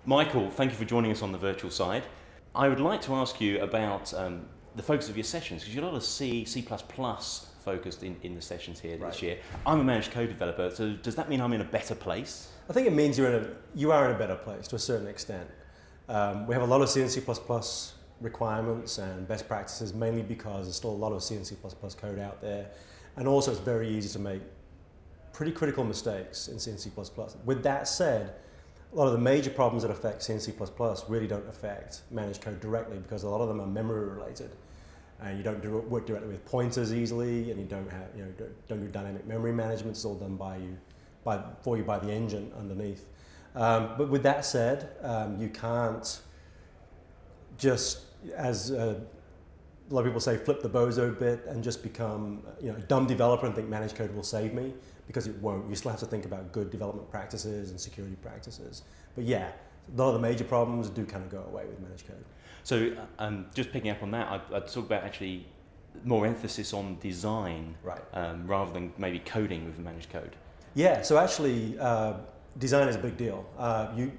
Michael, thank you for joining us on the virtual side. I would like to ask you about the focus of your sessions, because you've got a lot of C, C++ focused in the sessions here this year. I'm a managed code developer, so does that mean I'm in a better place? I think it means you are in a better place to a certain extent. We have a lot of C and C++ requirements and best practices, mainly because there's still a lot of C and C++ code out there. And also it's very easy to make pretty critical mistakes in C and C++. With that said, a lot of the major problems that affect C and C++ really don't affect managed code directly, because a lot of them are memory related. And you don't work directly with pointers easily, and you don't do dynamic memory management. It's all done for you by the engine underneath. But with that said, you can't just, as a lot of people say, flip the bozo bit and just become a dumb developer and think managed code will save me, because it won't. You still have to think about good development practices and security practices. But yeah, a lot of the major problems do kind of go away with managed code. So just picking up on that, I'd talk about actually more emphasis on design, right, rather than maybe coding with managed code. Yeah, so actually design is a big deal.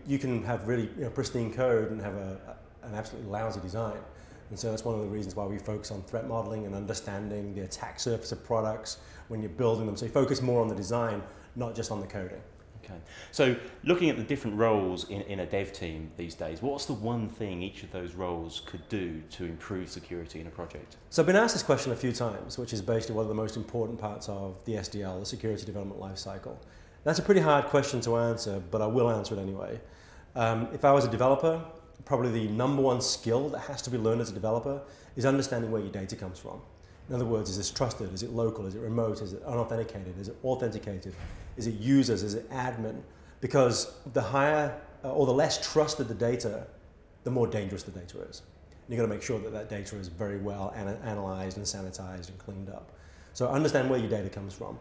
You can have really pristine code and have an absolutely lousy design. And so that's one of the reasons why we focus on threat modeling and understanding the attack surface of products when you're building them. So you focus more on the design, not just on the coding. Okay. So looking at the different roles in a dev team these days, what's the one thing each of those roles could do to improve security in a project? So I've been asked this question a few times, which is basically one of the most important parts of the SDL, the Security Development Lifecycle. That's a pretty hard question to answer, but I will answer it anyway. If I was a developer, probably the number one skill that has to be learned as a developer is understanding where your data comes from. In other words, is this trusted? Is it local? Is it remote? Is it unauthenticated? Is it authenticated? Is it users? Is it admin? Because the higher or the less trusted the data, the more dangerous the data is. And you've got to make sure that that data is very well analyzed and sanitized and cleaned up. So understand where your data comes from.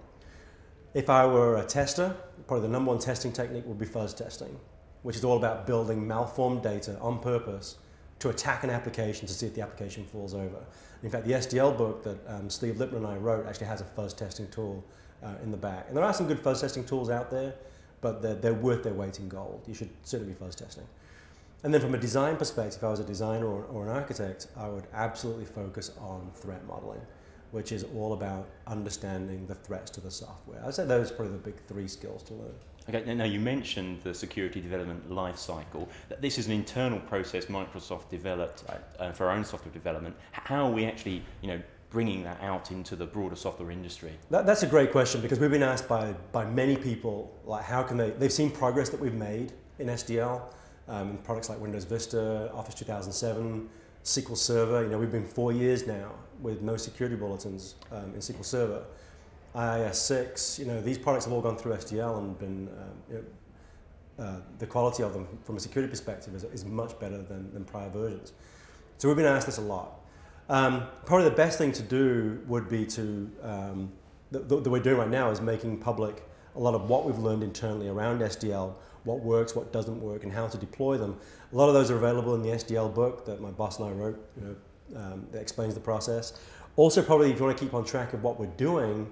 If I were a tester, probably the number one testing technique would be fuzz testing, which is all about building malformed data on purpose to attack an application to see if the application falls over. In fact, the SDL book that Steve Lippman and I wrote actually has a fuzz testing tool in the back. And there are some good fuzz testing tools out there, but they're worth their weight in gold. You should certainly be fuzz testing. And then from a design perspective, if I was a designer or an architect, I would absolutely focus on threat modeling, which is all about understanding the threats to the software. I'd say those are probably the big three skills to learn. Okay, now you mentioned the security development lifecycle. This is an internal process Microsoft developed for our own software development. How are we actually, bringing that out into the broader software industry? That's a great question, because we've been asked by many people, like, how can they've seen progress that we've made in SDL, in products like Windows Vista, Office 2007, SQL Server. We've been 4 years now with no security bulletins in SQL Server. IIS6, these products have all gone through SDL and been, the quality of them from a security perspective is much better than prior versions. So we've been asked this a lot. Probably the best thing to do would be to, that we're doing right now, is making public a lot of what we've learned internally around SDL, what works, what doesn't work, and how to deploy them. A lot of those are available in the SDL book that my boss and I wrote, that explains the process. Also, probably if you want to keep on track of what we're doing,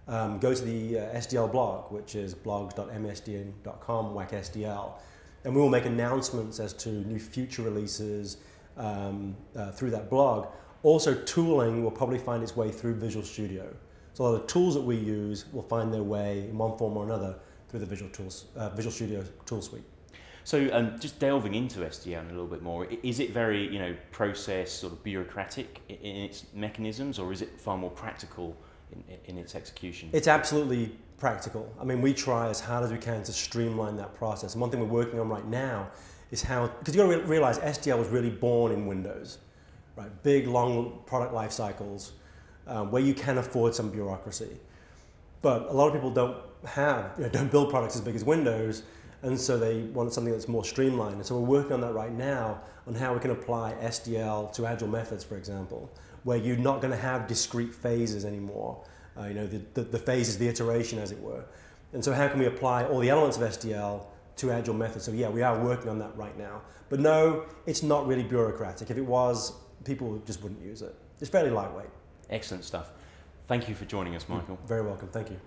go to the SDL blog, which is blogs.msdn.com/SDL, and we will make announcements as to new future releases through that blog. Also, tooling will probably find its way through Visual Studio. So a lot of the tools that we use will find their way in one form or another through the Visual Studio tool suite. So just delving into SDL a little bit more, is it very process sort of bureaucratic in its mechanisms, or is it far more practical in its execution? It's absolutely practical. I mean, we try as hard as we can to streamline that process. And one thing we're working on right now is how, because you've got to realize SDL was really born in Windows, right? Big, long product life cycles where you can afford some bureaucracy. But a lot of people don't build products as big as Windows, and so they want something that's more streamlined. And so we're working on that right now, on how we can apply SDL to Agile methods, for example, where you're not going to have discrete phases anymore. The phase is the iteration, as it were. And so how can we apply all the elements of SDL to Agile methods? So yeah, we are working on that right now. But no, it's not really bureaucratic. If it was, people just wouldn't use it. It's fairly lightweight. Excellent stuff. Thank you for joining us, Michael. Very welcome. Thank you.